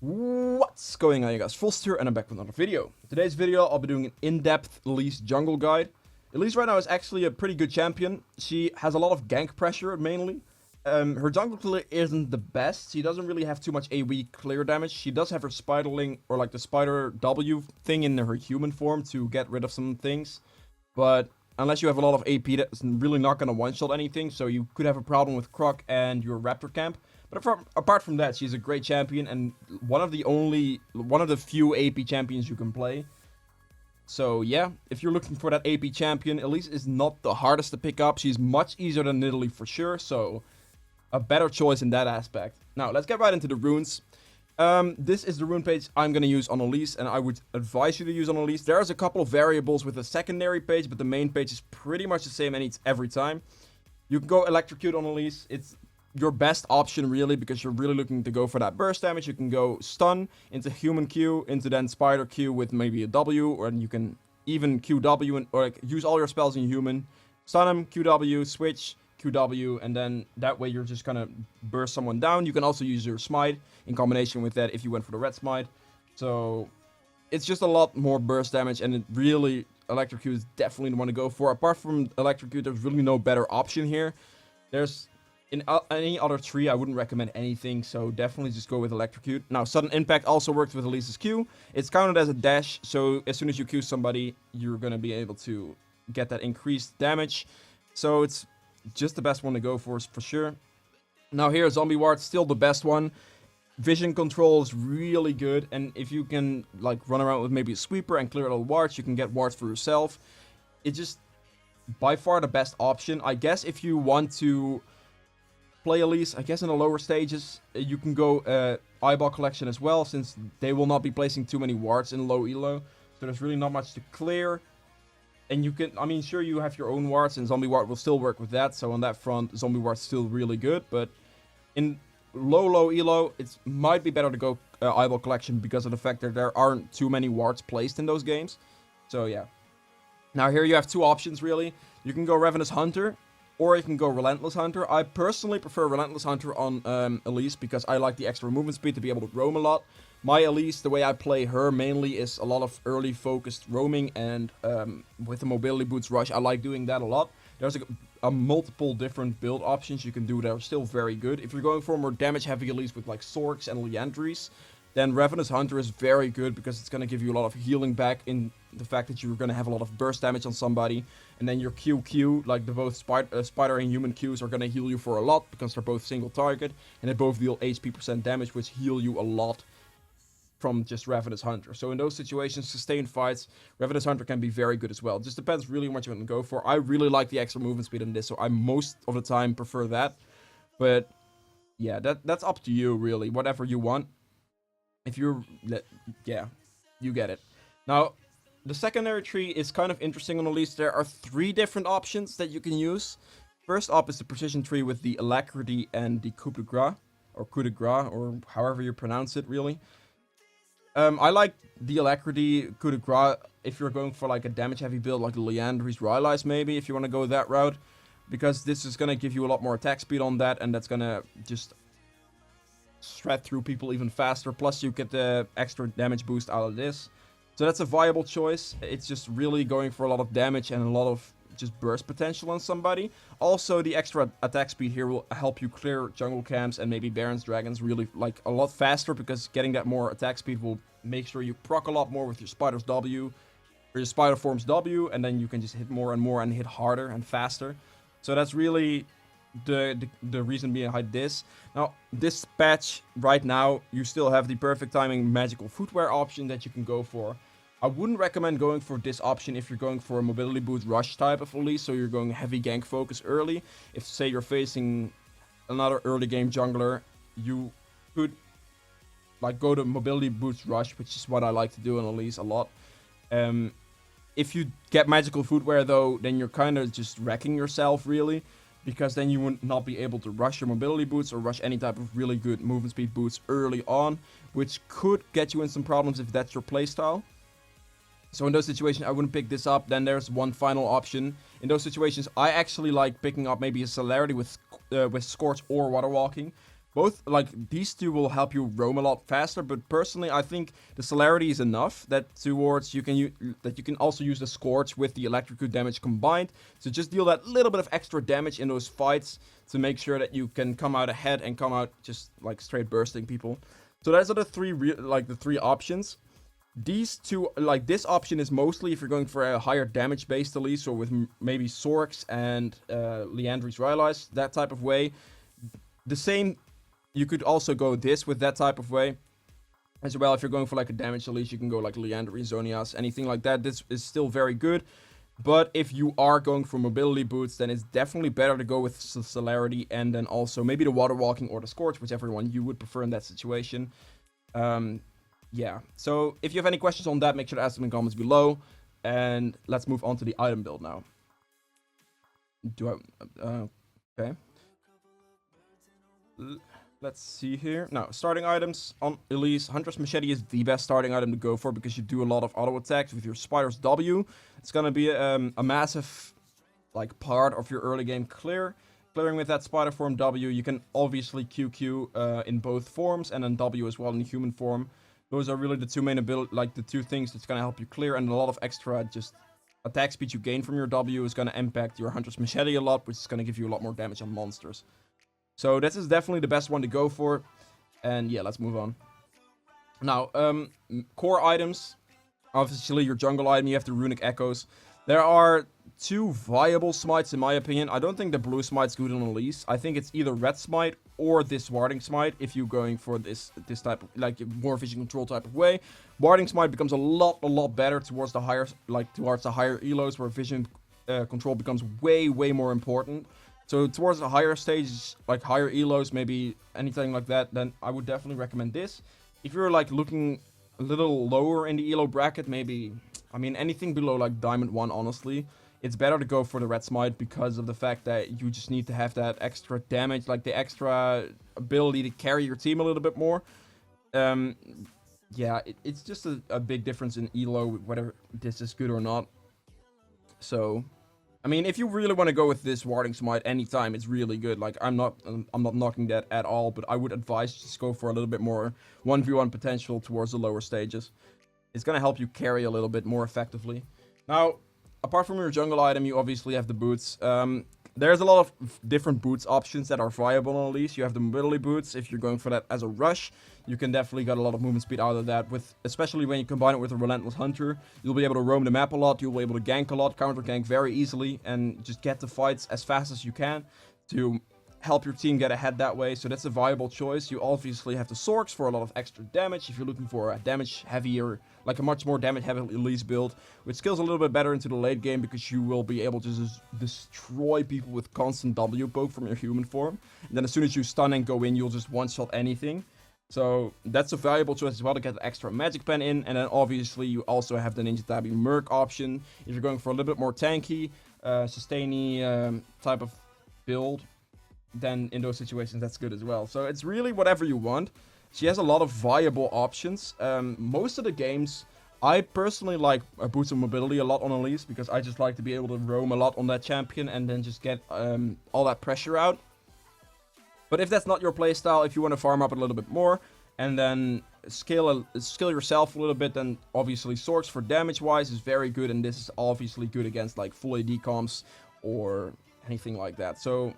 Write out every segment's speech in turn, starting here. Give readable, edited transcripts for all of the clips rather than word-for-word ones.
What's going on, you guys? Foster, and I'm back with another video. Today's video, I'll be doing an in-depth Elise jungle guide. Elise right now is actually a pretty good champion. She has a lot of gank pressure, mainly. Her jungle clear isn't the best. She doesn't really have too much AoE clear damage. She does have her spiderling, or like the spider W thing in her human form to get rid of some things. But unless you have a lot of AP, that's really not going to one-shot anything. So you could have a problem with Croc and your Raptor camp. But apart from that, she's a great champion and one of the few AP champions you can play. So yeah, if you're looking for that AP champion, Elise is not the hardest to pick up. She's much easier than Nidalee for sure, so a better choice in that aspect. Now, let's get right into the runes. This is the rune page I'm going to use on Elise, and I would advise you to use on Elise. There's a couple of variables with the secondary page, but the main page is pretty much the same every time. You can go Electrocute on Elise. It's your best option really because you're really looking to go for that burst damage. You can go stun into human Q, into then spider Q with maybe a W, or you can even QW or like use all your spells in human, stun him, QW, switch, QW, and then that way you're just gonna burst someone down. You can also use your smite in combination with that if you went for the red smite. So it's just a lot more burst damage, and it really Electrocute is definitely the one to go for. Apart from Electrocute, there's really no better option here. In any other tree, I wouldn't recommend anything, so definitely just go with Electrocute. Now, Sudden Impact also works with Elise's Q. It's counted as a dash, so as soon as you Q somebody, you're going to be able to get that increased damage. So it's just the best one to go for sure. Now here, Zombie Ward's still the best one. Vision control is really good, and if you can like run around with maybe a sweeper and clear little wards, you can get wards for yourself. It's just by far the best option. I guess if you want to play Elise, I guess in the lower stages, you can go eyeball collection as well, since they will not be placing too many wards in low elo. So there's really not much to clear. And you can, I mean, sure, you have your own wards, and Zombie Ward will still work with that. So on that front, Zombie Ward's still really good. But in low elo, it might be better to go eyeball collection because of the fact that there aren't too many wards placed in those games. So yeah. Now here you have two options really. You can go Ravenous Hunter, or you can go Relentless Hunter. I personally prefer Relentless Hunter on Elise because I like the extra movement speed to be able to roam a lot. My Elise, the way I play her mainly is a lot of early focused roaming, and with the mobility boots rush, I like doing that a lot. There's a multiple different build options you can do that are still very good. If you're going for a more damage heavy Elise with like Sorks and Liandry's, then Ravenous Hunter is very good because it's going to give you a lot of healing back in the fact that you're going to have a lot of burst damage on somebody. And then your QQ, like the both spider and human Qs, are going to heal you for a lot because they're both single target. And they both deal HP % damage, which heal you a lot from just Ravenous Hunter. So in those situations, sustained fights, Ravenous Hunter can be very good as well. It just depends really on what you want to go for. I really like the extra movement speed in this, so I most of the time prefer that. But yeah, that's up to you really, whatever you want. If you're, yeah, you get it. Now, the secondary tree is kind of interesting on Elise. There are 3 different options that you can use. First up is the precision tree with the alacrity and the coup de grace, or however you pronounce it, really. I like the alacrity, coup de grace, if you're going for like a damage heavy build, like Liandry's Rylai's maybe, if you want to go that route. Because this is going to give you a lot more attack speed on that, and that's going to just shred through people even faster. Plus you get the extra damage boost out of this. So that's a viable choice. It's just really going for a lot of damage and a lot of just burst potential on somebody. Also, the extra attack speed here will help you clear jungle camps and maybe Baron's Dragons really like a lot faster, because getting that more attack speed will make sure you proc a lot more with your Spider's W, or your Spider Form's W, and then you can just hit more and more and hit harder and faster. So that's really the reason behind this. Now, this patch right now, you still have the perfect timing magical footwear option that you can go for. I wouldn't recommend going for this option if you're going for a mobility boot rush type of Elise, so you're going heavy gank focus early. If, say, you're facing another early game jungler, you could like go to mobility boots rush, which is what I like to do on Elise a lot. If you get magical footwear though, then you're kind of just wrecking yourself really, because then you would not be able to rush your mobility boots or rush any type of really good movement speed boots early on, which could get you in some problems if that's your playstyle. So in those situations, I wouldn't pick this up. Then there's one final option. In those situations, I actually like picking up maybe a Celerity with Scorch or Water Walking. Both, like, these two will help you roam a lot faster, but personally, I think the celerity is enough that towards you can also use the Scorch with the electrical damage combined to just deal that little bit of extra damage in those fights to make sure that you can come out ahead and come out just like straight bursting people. So those are the three options. These two, like, this option is mostly if you're going for a higher damage based Elise, or with maybe Sorks and Liandry's Rylai's, that type of way. The same, you could also go this with that type of way as well. If you're going for like a damage Elise, you can go like Liandry, Zonias, anything like that. This is still very good. But if you are going for mobility boots, then it's definitely better to go with celerity and then also maybe the water walking or the Scorch, whichever one you would prefer in that situation. Yeah, so if you have any questions on that, make sure to ask them in the comments below. And let's move on to the item build now. Okay. Let's see here. Now, starting items on Elise. Hunter's Machete is the best starting item to go for because you do a lot of auto attacks with your Spider's W. It's gonna be a massive, like, part of your early game clearing with that Spider form W. You can obviously QQ in both forms, and then W as well in human form. Those are really the two main the two things that's gonna help you clear, and a lot of extra just attack speed you gain from your W is gonna impact your Hunter's Machete a lot, which is gonna give you a lot more damage on monsters. So this is definitely the best one to go for. And yeah, let's move on. Now, core items. Obviously, your jungle item, you have the Runic Echoes. There are two viable smites, in my opinion. I don't think the blue smite's good on Elise. I think it's either red smite or this warding smite if you're going for this type of, like, more vision control type of way. Warding smite becomes a lot better towards the higher, elos, where vision control becomes way more important. So towards the higher stages, like higher elos, maybe anything like that, then I would definitely recommend this. If you're like looking a little lower in the elo bracket, maybe, I mean, anything below like Diamond 1, honestly, it's better to go for the red smite because of the fact that you just need to have that extra damage, like the extra ability to carry your team a little bit more. Yeah, it's just a big difference in elo, whether this is good or not. So, I mean, if you really want to go with this warding smite anytime, it's really good. Like, I'm not knocking that at all, but I would advise just go for a little bit more 1v1 potential towards the lower stages. It's gonna help you carry a little bit more effectively. Now, apart from your jungle item, you obviously have the boots. There's a lot of different boots options that are viable on Elise. You have the mobility boots. If you're going for that as a rush, you can definitely get a lot of movement speed out of that. Especially when you combine it with a Relentless Hunter, you'll be able to roam the map a lot. You'll be able to gank a lot, counter gank very easily, and just get the fights as fast as you can to help your team get ahead that way. So that's a viable choice. You obviously have the Sorks for a lot of extra damage if you're looking for a damage heavier, like a much more damage heavy Elise build, which scales a little bit better into the late game because you will be able to just destroy people with constant W poke from your human form. And then as soon as you stun and go in, you'll just one-shot anything. So that's a valuable choice as well to get the extra magic pen in. And then obviously you also have the Ninja Tabi Merc option if you're going for a little bit more tanky, sustainy type of build. Then in those situations that's good as well. So it's really whatever you want. She has a lot of viable options. Most of the games, I personally like boots of mobility a lot on Elise because I just like to be able to roam a lot on that champion and then just get all that pressure out. But if that's not your playstyle, if you want to farm up a little bit more and then scale yourself a little bit, then obviously Swords for damage wise is very good, and this is obviously good against like full AD comps or anything like that. So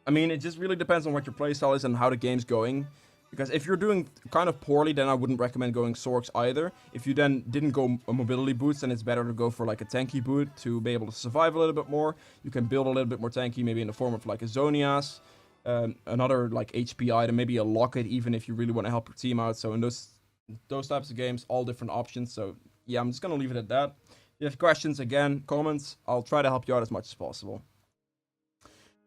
I mean, it just really depends on what your playstyle is and how the game's going. Because if you're doing kind of poorly, then I wouldn't recommend going Sorks either. If you then didn't go mobility boots, then it's better to go for like a tanky boot to be able to survive a little bit more. You can build a little bit more tanky, maybe in the form of like a Zonias, another like HP item, maybe a Locket even if you really want to help your team out. So in those types of games, all different options. So yeah, I'm just going to leave it at that. If you have questions, again, comments, I'll try to help you out as much as possible.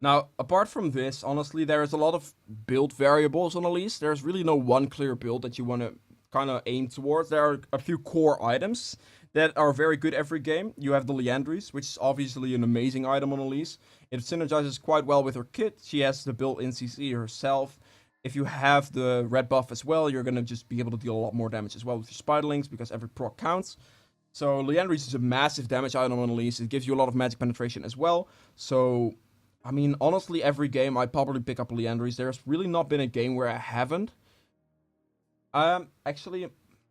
Now, apart from this, honestly, there's a lot of build variables on Elise. There's really no one clear build that you want to kind of aim towards. There are a few core items that are very good every game. You have the Liandry's, which is obviously an amazing item on Elise. It synergizes quite well with her kit. She has the built-in CC herself. If you have the red buff as well, you're going to just be able to deal a lot more damage as well with your Spiderlings because every proc counts. So Liandry's is a massive damage item on Elise. It gives you a lot of magic penetration as well. So I mean, honestly, every game I probably pick up Leandries. There's really not been a game where I haven't. Actually,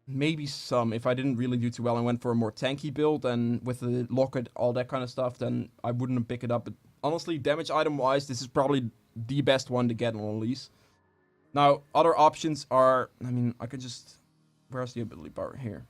maybe some. If I didn't really do too well and went for a more tanky build, and with the locket, all that kind of stuff, then I wouldn't pick it up. But honestly, damage item-wise, this is probably the best one to get on Elise. Now, other options are, I mean, I could just, where's the ability bar? Here.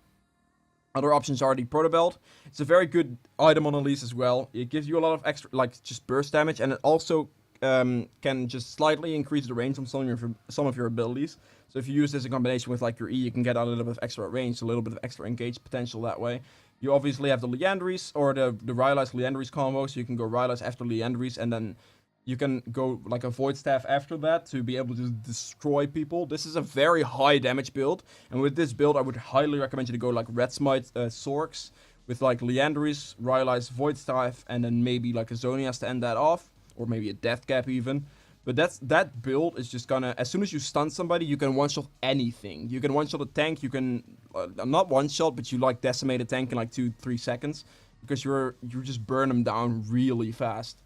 Other options are the Proto Belt. It's a very good item on Elise as well. It gives you a lot of extra, like, just burst damage, and it also can just slightly increase the range on some of your abilities. So if you use this in combination with, like, your E, you can get a little bit of extra range, a little bit of extra engage potential that way. You obviously have the Leandries, or the Rylai's Leandries combo, so you can go Rylai's after Leandries, and then you can go, like, a Void Staff after that to be able to destroy people. This is a very high damage build, and with this build, I would highly recommend you to go, like, Red Smite Sorks, with, like, Leandries, Rylai's Void Staff, and then maybe, like, a Zonias to end that off, or maybe a Death Cap even. But that build is just gonna, as soon as you stun somebody, you can one-shot anything. You can one-shot a tank, you can, not one-shot, but you, like, decimate a tank in, like, 2-3 seconds, because you just burn them down really fast.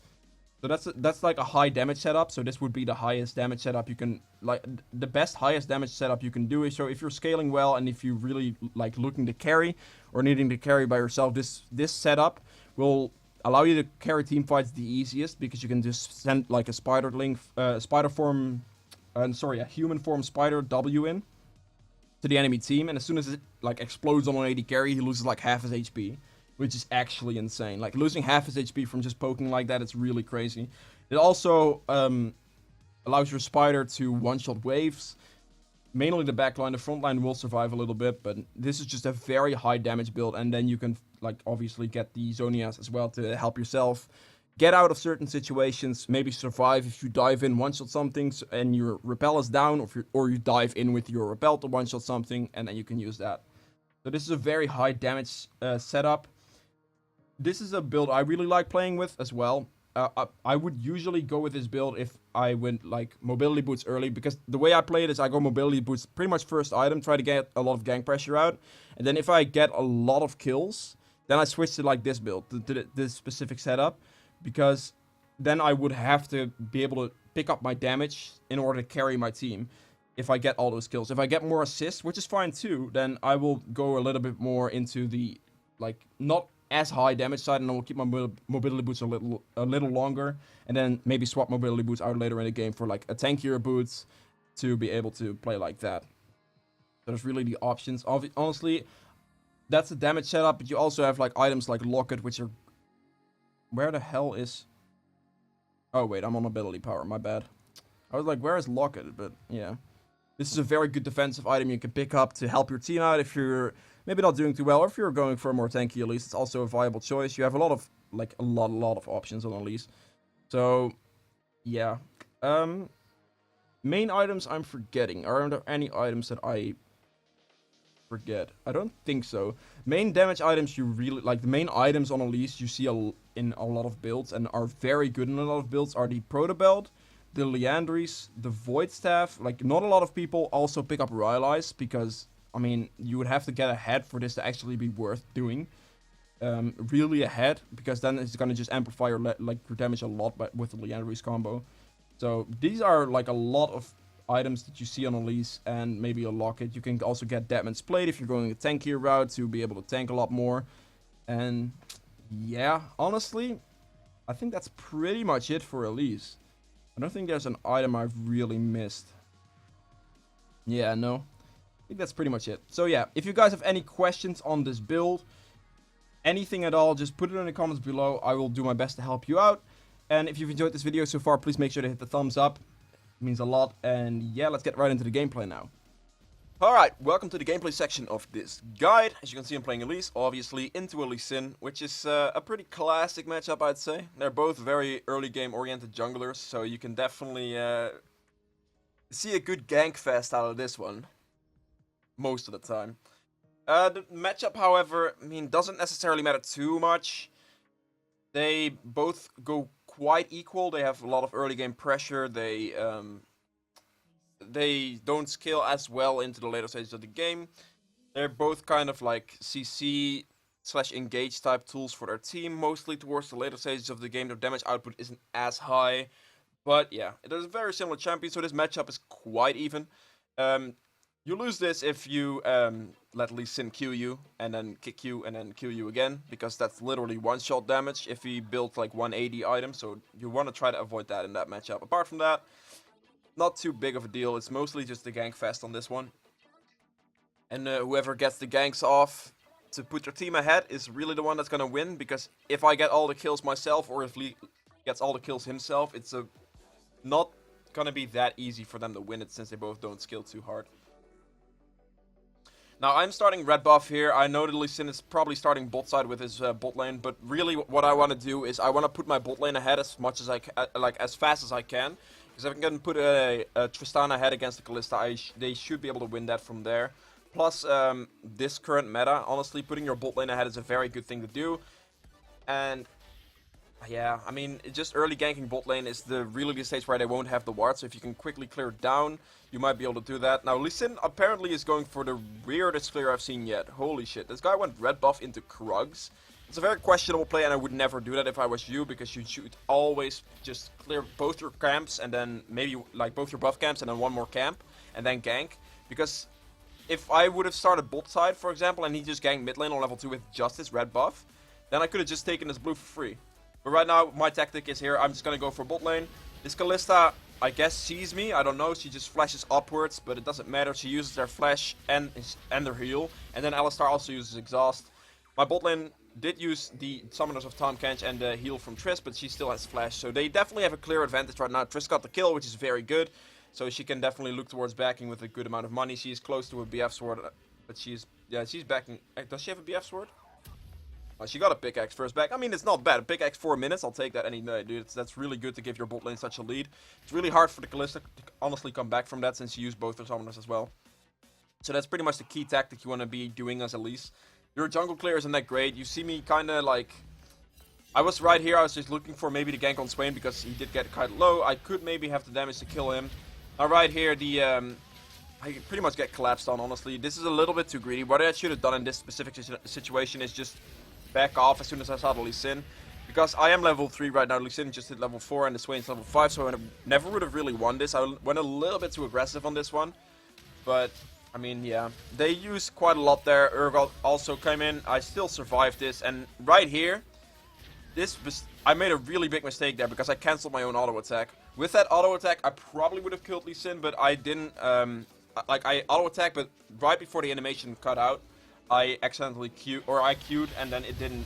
So that's like a high damage setup. So this would be the highest damage setup you can, like, the best highest damage setup you can do is, so if you're scaling well and if you really like looking to carry or needing to carry by yourself, this setup will allow you to carry team fights the easiest, because you can just send like a a human form spider W in to the enemy team, and as soon as it like explodes on an AD carry, he loses like half his HP. Which is actually insane. Like, losing half his HP from just poking like that, it's really crazy. It also allows your spider to one-shot waves. Mainly the backline. The front line will survive a little bit, but this is just a very high damage build. And then you can, like, obviously get the Zonias as well to help yourself get out of certain situations. Maybe survive if you dive in, one-shot something, and your repel is down, or you dive in with your repel to one-shot something, and then you can use that. So this is a very high damage setup. This is a build I really like playing with as well. I would usually go with this build if I went like mobility boots early, because the way I play it is I go mobility boots pretty much first item, try to get a lot of gank pressure out, and then if I get a lot of kills, then I switch to like this build, to this specific setup, because then I would have to be able to pick up my damage in order to carry my team. If I get all those kills, if I get more assists, which is fine too, then I will go a little bit more into the like not as high damage side, and I will keep my mobility boots a little longer, and then maybe swap mobility boots out later in the game for like a tankier boots to be able to play like that. So there's really the options. Honestly, that's the damage setup, but you also have like items like Locket, which are, where the hell is, oh wait, I'm on ability power, my bad. I was like, where is Locket? But yeah, this is a very good defensive item you can pick up to help your team out if you're maybe not doing too well, or if you're going for a more tanky Elise. It's also a viable choice. You have a lot of, like, a lot of options on Elise. So, yeah. Main items I'm forgetting. Are there any items that I forget? I don't think so. Main damage items you really, like, the main items on Elise you see in a lot of builds, and are very good in a lot of builds, are the Proto Belt, the Leandries, the Void Staff. Like, not a lot of people also pick up Rylai's, because I mean, you would have to get ahead for this to actually be worth doing. Really ahead, because then it's gonna just amplify your damage a lot with the Leandries combo. So these are like a lot of items that you see on Elise, and maybe a Locket. You can also get Deadman's Plate if you're going a tankier route to be able to tank a lot more. And yeah, honestly, I think that's pretty much it for Elise. I don't think there's an item I've really missed. Yeah, no. I think that's pretty much it. So yeah, if you guys have any questions on this build, anything at all, just put it in the comments below. I will do my best to help you out. And if you've enjoyed this video so far, please make sure to hit the thumbs up. It means a lot. And yeah, let's get right into the gameplay now. Alright, welcome to the gameplay section of this guide. As you can see, I'm playing Elise, obviously, into Elise, which is a pretty classic matchup, I'd say. They're both very early game oriented junglers, so you can definitely see a good gank fest out of this one. Most of the time. The matchup, however, I mean, doesn't necessarily matter too much. They both go quite equal. They have a lot of early game pressure. They don't scale as well into the later stages of the game. They're both kind of like CC slash engage type tools for their team. Mostly towards the later stages of the game, their damage output isn't as high. But yeah, it is a very similar champion, so this matchup is quite even. You lose this if you let Lee Sin Q you, and then kick you, and then Q you again, because that's literally one-shot damage if he built like 180 items, so you want to try to avoid that in that matchup. Apart from that, not too big of a deal. It's mostly just the gank fest on this one. And whoever gets the ganks off to put their team ahead is really the one that's going to win, because if I get all the kills myself, or if Lee gets all the kills himself, it's not going to be that easy for them to win it, since they both don't skill too hard. Now, I'm starting red buff here. I know that Lee Sin is probably starting bot side with his bot lane, but really what I want to do is I want to put my bot lane ahead as much as I can, like as fast as I can. Because if I can put a Tristana ahead against the Kalista, they should be able to win that from there. Plus, this current meta, honestly, putting your bot lane ahead is a very good thing to do. And yeah, I mean, just early ganking bot lane is really the stage where they won't have the ward, so if you can quickly clear it down, you might be able to do that. Now, Lee Sin apparently is going for the weirdest clear I've seen yet. Holy shit, this guy went red buff into Krugs. It's a very questionable play, and I would never do that if I was you, because you should always just clear both your camps, and then maybe like both your buff camps, and then one more camp, and then gank. Because if I would have started bot side, for example, and he just ganked mid lane on level 2 with just his red buff, then I could have just taken his blue for free. But right now, my tactic is here. I'm just going to go for bot lane. This Kalista, I guess, sees me. I don't know. She just flashes upwards, but it doesn't matter. She uses their flash and their heal. And then Alistar also uses exhaust. My bot lane did use the summoners of Tahm Kench and the heal from Triss, but she still has flash. So they definitely have a clear advantage right now. Triss got the kill, which is very good. So she can definitely look towards backing with a good amount of money. She is close to a BF sword, but she's backing. Does she have a BF sword? Oh, she got a pickaxe first back. I mean, it's not bad. A pickaxe 4 minutes, I'll take that any day, dude. That's really good to give your bot lane such a lead. It's really hard for the Kalista to honestly come back from that, since you use both her summoners as well. So that's pretty much the key tactic you want to be doing as Elise. Your jungle clear isn't that great. You see me kind of like... I was right here. I was just looking for maybe the gank on Swain, because he did get quite low. I could maybe have the damage to kill him. Now right here, I pretty much get collapsed on, honestly. This is a little bit too greedy. What I should have done in this specific situation is just back off as soon as I saw the Lee Sin. Because I am level 3 right now. Lee Sin just hit level 4 and the Swain's level 5, so I never would have really won this. I went a little bit too aggressive on this one. But, I mean, yeah. They used quite a lot there. Urgot also came in. I still survived this. And right here, I made a really big mistake there, because I cancelled my own auto attack. With that auto attack, I probably would have killed Lee Sin, but I didn't. I auto attacked, but right before the animation cut out, I accidentally queued, and then it didn't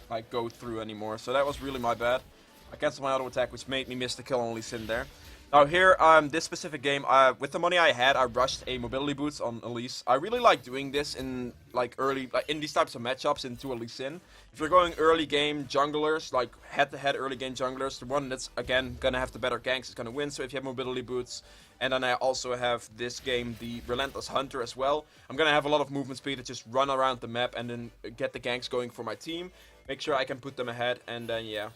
like go through anymore. So that was really my bad. I canceled my auto attack, which made me miss the kill on Lee Sin there. Now here, this specific game, with the money I had, I rushed a mobility boots on Elise. I really like doing this in in these types of matchups into Lee Sin. If you're going early game junglers, like head-to-head early game junglers, the one that's again gonna have the better ganks is gonna win. So if you have mobility boots, and then I also have this game the Relentless Hunter as well, I'm gonna have a lot of movement speed to just run around the map and then get the ganks going for my team. Make sure I can put them ahead, and then yeah.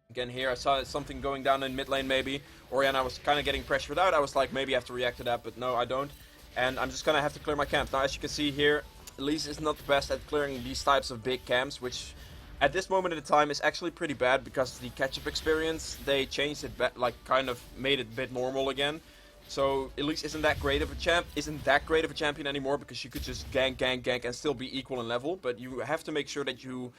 Again here, I saw something going down in mid lane maybe. Orianna was kind of getting pressured out. I was like, maybe I have to react to that, but no, I don't. And I'm just gonna have to clear my camp. Now, as you can see here, Elise is not the best at clearing these types of big camps, which at this moment in time is actually pretty bad, because the catch-up experience, they changed it, kind of made it a bit normal again. So Elise isn't that great of a champion anymore, because you could just gank and still be equal in level. But you have to make sure that you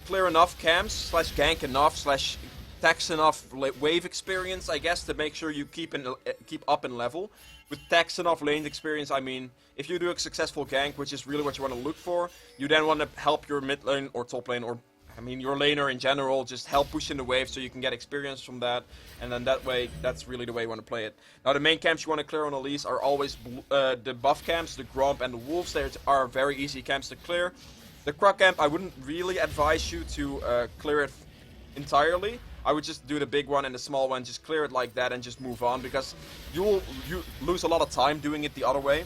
clear enough camps, /gank enough, /tax enough wave experience, I guess, to make sure you keep up in level. With tax enough lane experience, I mean, if you do a successful gank, which is really what you want to look for, you then want to help your mid lane or top lane, or I mean your laner in general, just help push in the wave so you can get experience from that, and then that way, that's really the way you want to play it. Now the main camps you want to clear on Elise are always the buff camps, the Gromp and the Wolves. They are very easy camps to clear. The Krug camp, I wouldn't really advise you to clear it entirely. I would just do the big one and the small one, just clear it like that and just move on, because you lose a lot of time doing it the other way.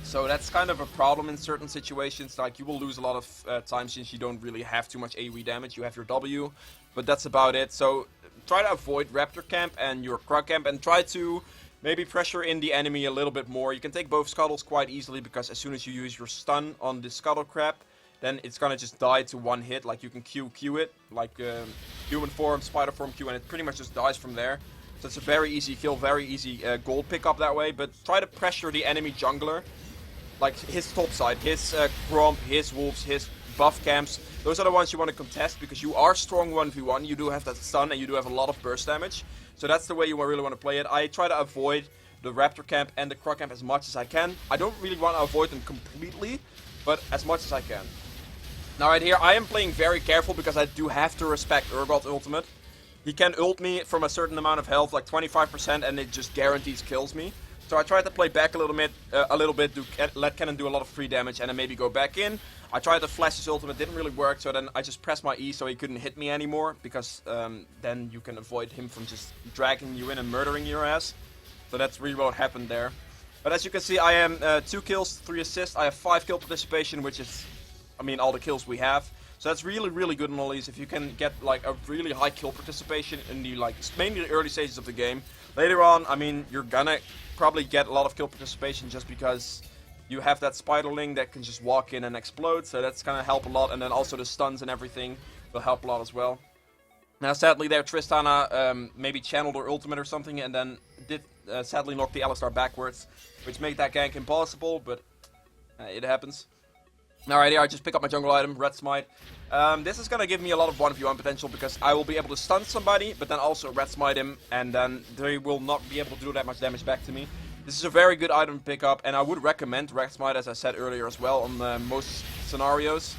So that's kind of a problem in certain situations. Like, you will lose a lot of time since you don't really have too much AoE damage. You have your W, but that's about it. So try to avoid Raptor camp and your Krug camp, and try to maybe pressure in the enemy a little bit more. You can take both scuttles quite easily, because as soon as you use your stun on the scuttle crab, then it's gonna just die to one hit. Like you can Q it, like human form, spider form Q, and it pretty much just dies from there. So it's a very easy kill, very easy gold pickup that way. But try to pressure the enemy jungler, like his top side, his Gromp, his wolves, his buff camps. Those are the ones you want to contest because you are strong 1v1. You do have that stun and you do have a lot of burst damage. So that's the way you really want to play it. I try to avoid the Raptor camp and the Croc camp as much as I can. I don't really want to avoid them completely, but as much as I can. Now right here, I am playing very careful because I do have to respect Urgot's ultimate. He can ult me from a certain amount of health, like 25%, and it just guarantees kills me. So I tried to play back a little bit, let Cannon do a lot of free damage, and then maybe go back in. I tried to flash his ultimate, didn't really work, so then I just pressed my E so he couldn't hit me anymore, because then you can avoid him from just dragging you in and murdering your ass. So that's really what happened there. But as you can see, I am 2 kills, 3 assists. I have 5 kill participation, which is, I mean, all the kills we have. So that's really, really good on Elise. If you can get like a really high kill participation in the mainly the early stages of the game. Later on, I mean, you're gonna probably get a lot of kill participation just because you have that spiderling that can just walk in and explode. So that's gonna help a lot. And then also the stuns and everything will help a lot as well. Now, sadly, there Tristana maybe channeled her ultimate or something, and then did sadly knock the Alistar backwards, which made that gank impossible. But it happens. Alright, here I just pick up my jungle item, Red Smite. This is gonna give me a lot of 1v1 potential because I will be able to stun somebody, but then also Red Smite him, and then they will not be able to do that much damage back to me. This is a very good item to pick up, and I would recommend Red Smite, as I said earlier as well, on most scenarios.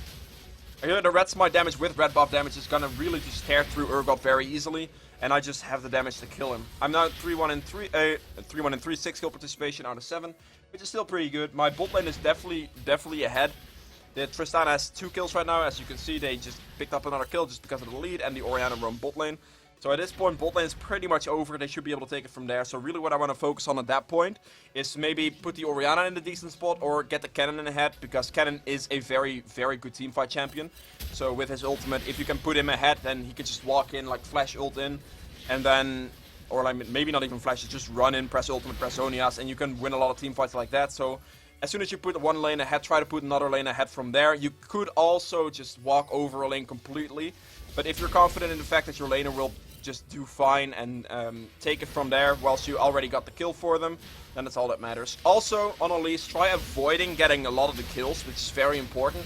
Here, the Red Smite damage with red buff damage is gonna really just tear through Urgot very easily, and I just have the damage to kill him. I'm now 3-1 and 3, 6 kill participation out of 7, which is still pretty good. My bot lane is definitely ahead. The Tristana has 2 kills right now. As you can see, they just picked up another kill just because of the lead, and the Orianna roam bot lane. So at this point, bot lane is pretty much over. They should be able to take it from there. So really what I want to focus on at that point is maybe put the Orianna in a decent spot or get the Cannon in ahead, because Cannon is a very, very good teamfight champion. So with his ultimate, if you can put him ahead, then he can just walk in, like flash ult in, and then, or like maybe not even flash, just run in, press ultimate, press Zonias, and you can win a lot of teamfights like that. So as soon as you put one lane ahead, try to put another lane ahead from there. You could also just walk over a lane completely, but if you're confident in the fact that your laner will just do fine and take it from there whilst you already got the kill for them, then that's all that matters. Also, on Elise, try avoiding getting a lot of the kills, which is very important.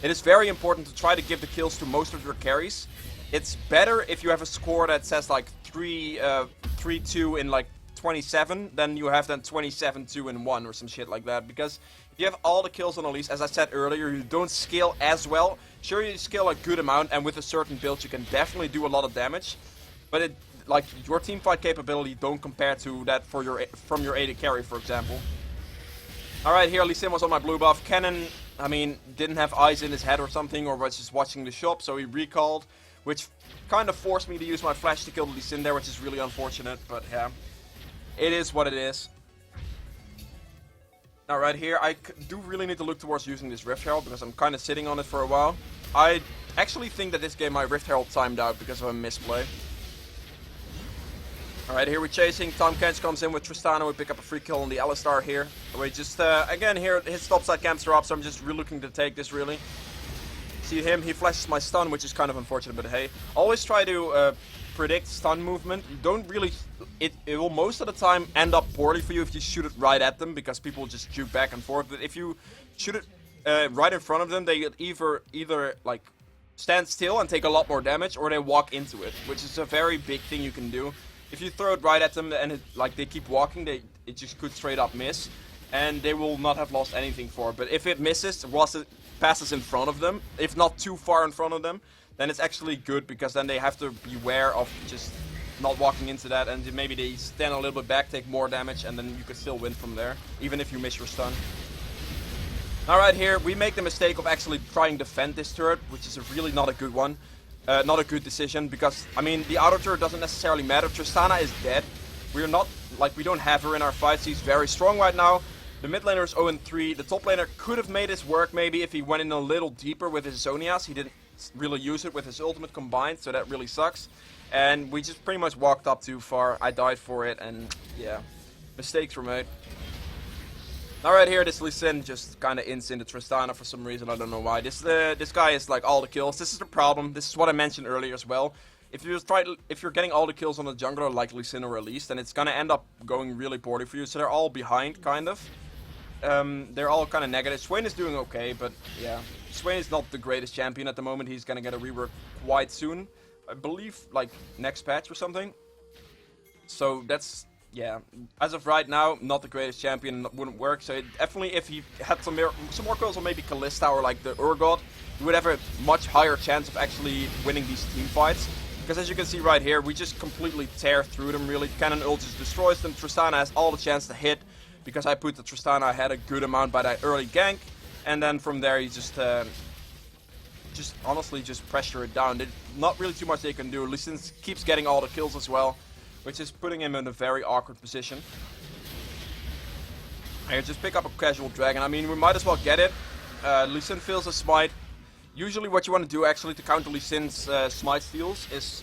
It is very important to try to give the kills to most of your carries. It's better if you have a score that says like 3-2 in like 27, then you have then 27-2-1 or some shit like that, because if you have all the kills on Elise, as I said earlier, you don't scale as well. Sure, you scale a good amount, and with a certain build you can definitely do a lot of damage, but it, like, your teamfight capability don't compare to that for from your AD carry, for example. Alright, here Lee Sin was on my blue buff. Cannon, I mean, didn't have eyes in his head or something, or was just watching the shop, so he recalled, which kind of forced me to use my flash to kill Lee Sin there, which is really unfortunate, but yeah. It is what it is. Now right here, I do really need to look towards using this Rift Herald, because I'm kind of sitting on it for a while. I actually think that this game my Rift Herald timed out because of a misplay. Alright, here we're chasing. Tom Kench comes in with Tristana. We pick up a free kill on the Alistar here. We just, again here, his topside camps are up, so I'm just really looking to take this, really. See him, he flashes my stun, which is kind of unfortunate, but hey. Always try to predict stun movement. You don't really, it will most of the time end up poorly for you if you shoot it right at them, because people just juke back and forth. But if you shoot it right in front of them, they either like stand still and take a lot more damage, or they walk into it, which is a very big thing you can do. If you throw it right at them and like they keep walking, it just could straight up miss, and they will not have lost anything for it. But if it misses, whilst it passes in front of them, if not too far in front of them, then it's actually good, because then they have to beware of just not walking into that, and maybe they stand a little bit back, take more damage, and then you could still win from there, even if you miss your stun. Alright, here we make the mistake of actually trying to defend this turret, which is really not a good one. Not a good decision, because, I mean, the auto turret doesn't necessarily matter. Tristana is dead. We're not, like, we don't have her in our fights. She's very strong right now. The mid laner is 0-3. The top laner could have made this work maybe if he went in a little deeper with his Zonias. He didn't really use it with his ultimate combined, so that really sucks. And we just pretty much walked up too far. I died for it, and yeah, mistakes were made. Now right here, this Lee Sin just kind of ints into Tristana for some reason. I don't know why. This guy is like all the kills. This is the problem. This is what I mentioned earlier as well. If you're getting all the kills on the jungler like Lee Sin or Elise, then it's gonna end up going really poorly for you. So they're all behind, kind of. They're all kind of negative. Swain is doing okay, but yeah, Swain is not the greatest champion at the moment. He's gonna get a rework quite soon, I believe, like next patch or something. So that's, yeah, as of right now, not the greatest champion, wouldn't work. So definitely, if he had some more kills on maybe Kalista or like the Urgot, he would have a much higher chance of actually winning these team fights. Because as you can see right here, we just completely tear through them, really. Cannon ult just destroys them. Tristana has all the chance to hit, because I put the Tristana ahead a good amount by that early gank. And then from there, he just honestly just pressure it down. There's not really too much they can do. Lee Sin keeps getting all the kills as well, which is putting him in a very awkward position. Here, just pick up a casual dragon. I mean, we might as well get it. Lee Sin feels a smite. Usually what you want to do actually to counter Lee Sin's smite steals is...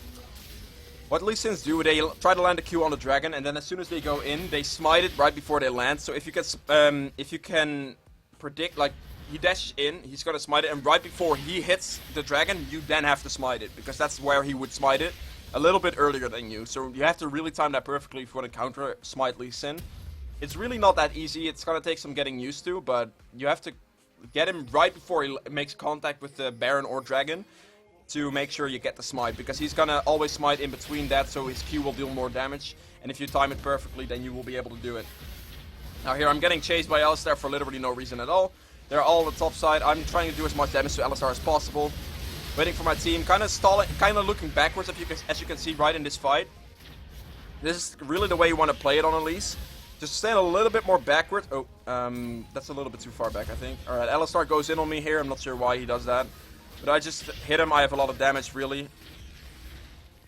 What Lee Sins do, they try to land a Q on the dragon, and then as soon as they go in, they smite it right before they land. So if you can predict, like, he dashes in, he's gonna smite it, and right before he hits the dragon, you then have to smite it, because that's where he would smite it a little bit earlier than you. So you have to really time that perfectly if you want to counter smite Lee Sin. It's really not that easy. It's gonna take some getting used to, but you have to get him right before he makes contact with the Baron or Dragon to make sure you get the smite, because he's gonna always smite in between that, so his Q will deal more damage, and if you time it perfectly, then you will be able to do it. Now here I'm getting chased by Alistar for literally no reason at all. They're all on the top side. I'm trying to do as much damage to Alistar as possible, waiting for my team, kind of stalling, kind of looking backwards, as you can see right in this fight. This is really the way you want to play it on Elise. Just stand a little bit more backwards. Oh, that's a little bit too far back, I think. Alright, Alistar goes in on me here. I'm not sure why he does that. But I just hit him. I have a lot of damage, really.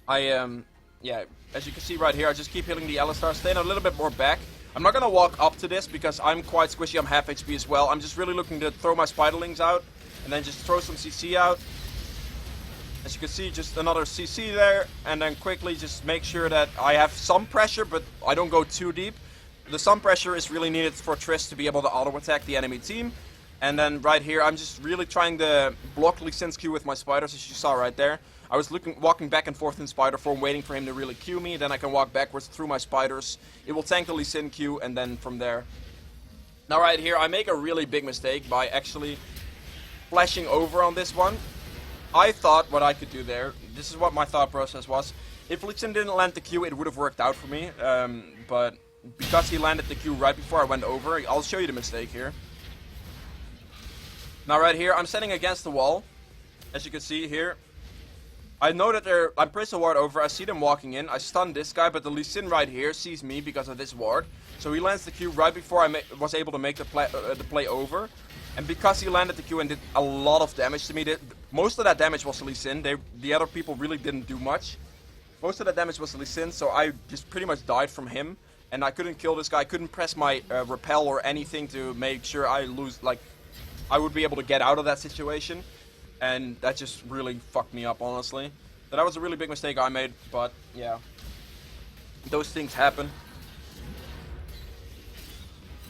Yeah, as you can see right here, I just keep hitting the Alistar. Staying a little bit more back. I'm not going to walk up to this because I'm quite squishy. I'm half HP as well. I'm just really looking to throw my Spiderlings out. And then just throw some CC out. As you can see, just another CC there. And then quickly just make sure that I have some pressure, but I don't go too deep. The some pressure is really needed for Triss to be able to auto-attack the enemy team. And then right here, I'm just really trying to block Lee Sin's Q with my spiders, as you saw right there. I was walking back and forth in spider form, waiting for him to really Q me. Then I can walk backwards through my spiders. It will tank the Lee Sin Q, and then from there. Now right here, I make a really big mistake by actually flashing over on this one. I thought what I could do there, this is what my thought process was. If Lee Sin didn't land the Q, it would have worked out for me. But because he landed the Q right before I went over, I'll show you the mistake here. Now right here, I'm standing against the wall, as you can see here. I know that I press the ward over, I see them walking in, I stun this guy, but the Lee Sin right here sees me because of this ward. So he lands the Q right before I was able to make the play over. And because he landed the Q and did a lot of damage to me, most of that damage was Lee Sin. The other people really didn't do much. Most of that damage was Lee Sin, so I just pretty much died from him. And I couldn't kill this guy, I couldn't press my repel or anything to make sure I lose, like, I would be able to get out of that situation, and that just really fucked me up, honestly. So that was a really big mistake I made, but yeah, those things happen.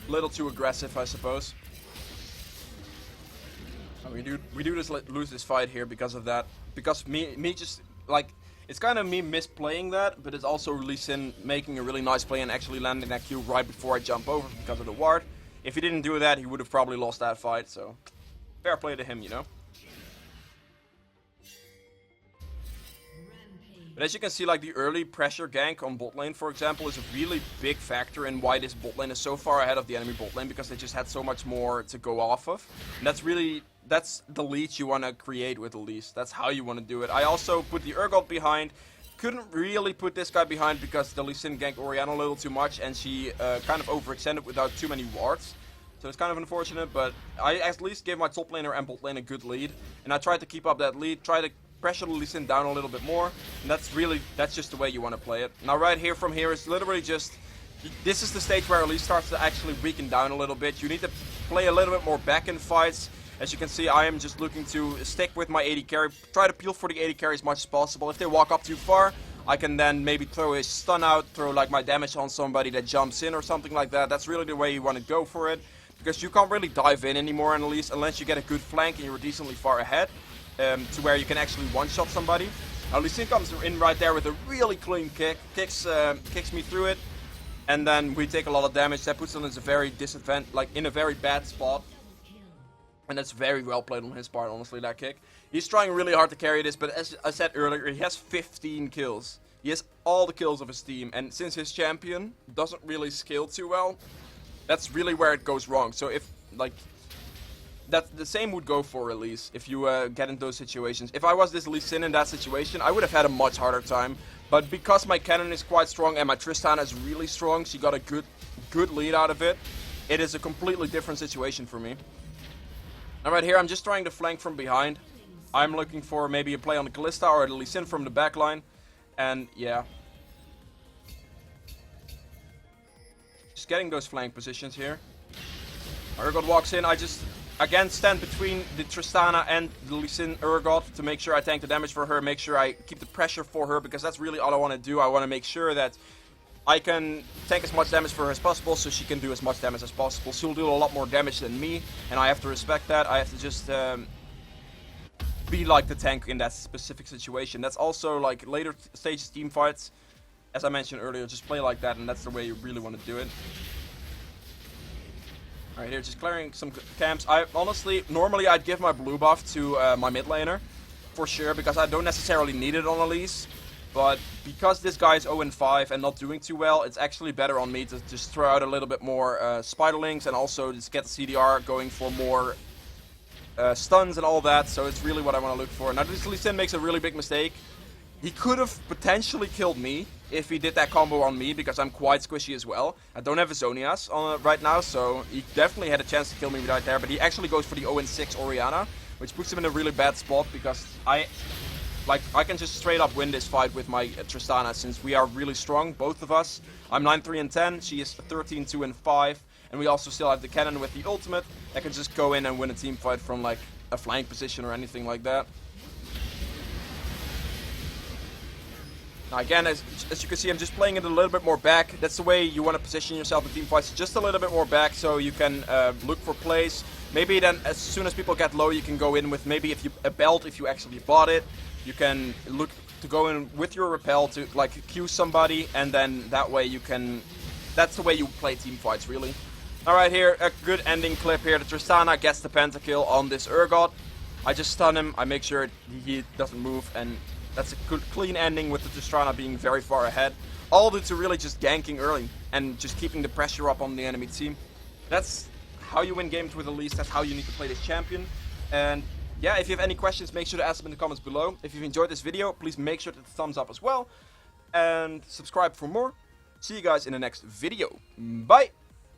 A little too aggressive, I suppose. We do lose this fight here because of that. Because me just, like, it's kind of me misplaying that, but it's also Lee Sin making a really nice play and actually landing that Q right before I jump over because of the ward. If he didn't do that, he would have probably lost that fight, so fair play to him, you know. But as you can see, like, the early pressure gank on bot lane, for example, is a really big factor in why this bot lane is so far ahead of the enemy bot lane, because they just had so much more to go off of. And that's the lead you want to create with Elise. That's how you want to do it. I also put the Urgot behind. Couldn't really put this guy behind because the Lee Sin ganked Orianna a little too much, and she kind of overextended without too many wards. So it's kind of unfortunate, but I at least gave my top laner and bot lane a good lead. And I tried to keep up that lead, try to pressure the Lee Sin down a little bit more. And that's just the way you want to play it. Now right here from here is literally just, this is the stage where Elise starts to actually weaken down a little bit. You need to play a little bit more back in fights. As you can see, I am just looking to stick with my AD carry, try to peel for the AD carry as much as possible. If they walk up too far, I can then maybe throw a stun out, throw like my damage on somebody that jumps in or something like that. That's really the way you want to go for it. because you can't really dive in anymore on Elise unless you get a good flank and you're decently far ahead, to where you can actually one-shot somebody. Now Elise comes in right there with a really clean kick, kicks me through it, and then we take a lot of damage. That puts us in a very in a very bad spot. And that's very well played on his part, honestly, that kick. He's trying really hard to carry this, but as I said earlier, he has 15 kills. He has all the kills of his team, and since his champion doesn't really scale too well, that's really where it goes wrong. So if, like, the same would go for Elise if you get into those situations. If I was this Lee Sin in that situation, I would have had a much harder time. But because my cannon is quite strong and my Tristana is really strong, she got a good lead out of it, it is a completely different situation for me. Now right here, I'm just trying to flank from behind. I'm looking for maybe a play on the Kalista or the Lee Sin from the backline. And yeah. Just getting those flank positions here. Urgot walks in. I just, again, stand between the Tristana and the Lee Sin Urgot to make sure I tank the damage for her. Make sure I keep the pressure for her, because that's really all I want to do. I want to make sure that I can tank as much damage for her as possible, so she can do as much damage as possible. She'll do a lot more damage than me, and I have to respect that. I have to just be like the tank in that specific situation. That's also like later stage team fights. As I mentioned earlier, just play like that, and that's the way you really want to do it. Alright, here, just clearing some camps. I honestly, normally I'd give my blue buff to my mid laner, for sure, because I don't necessarily need it on Elise. But because this guy is 0-5 and not doing too well, it's actually better on me to just throw out a little bit more Spiderlings and also just get the CDR going for more stuns and all that. So it's really what I want to look for. Now this Lee Sin makes a really big mistake. He could have potentially killed me if he did that combo on me, because I'm quite squishy as well. I don't have a Zonias on right now, so he definitely had a chance to kill me right there. But he actually goes for the 0-6 Orianna, which puts him in a really bad spot, because I can just straight up win this fight with my Tristana, since we are really strong, both of us. I'm 9-3-10, she is 13-2-5, and we also still have the cannon with the ultimate that can just go in and win a team fight from like a flank position or anything like that. Now again, as you can see, I'm just playing it a little bit more back. That's the way you want to position yourself in team fights, just a little bit more back, so you can look for plays. Maybe then, as soon as people get low, you can go in with maybe a belt if you actually bought it. You can look to go in with your repel to like Q somebody, and then that way you can. That's the way you play team fights, really. Alright, here, a good ending clip here. The Tristana gets the pentakill on this Urgot. I just stun him, I make sure he doesn't move, and that's a good clean ending with the Tristana being very far ahead. All due to really just ganking early and just keeping the pressure up on the enemy team. That's how you win games with Elise. That's how you need to play this champion. And yeah, if you have any questions, make sure to ask them in the comments below. If you've enjoyed this video, please make sure to thumbs up as well. And subscribe for more. See you guys in the next video. Bye!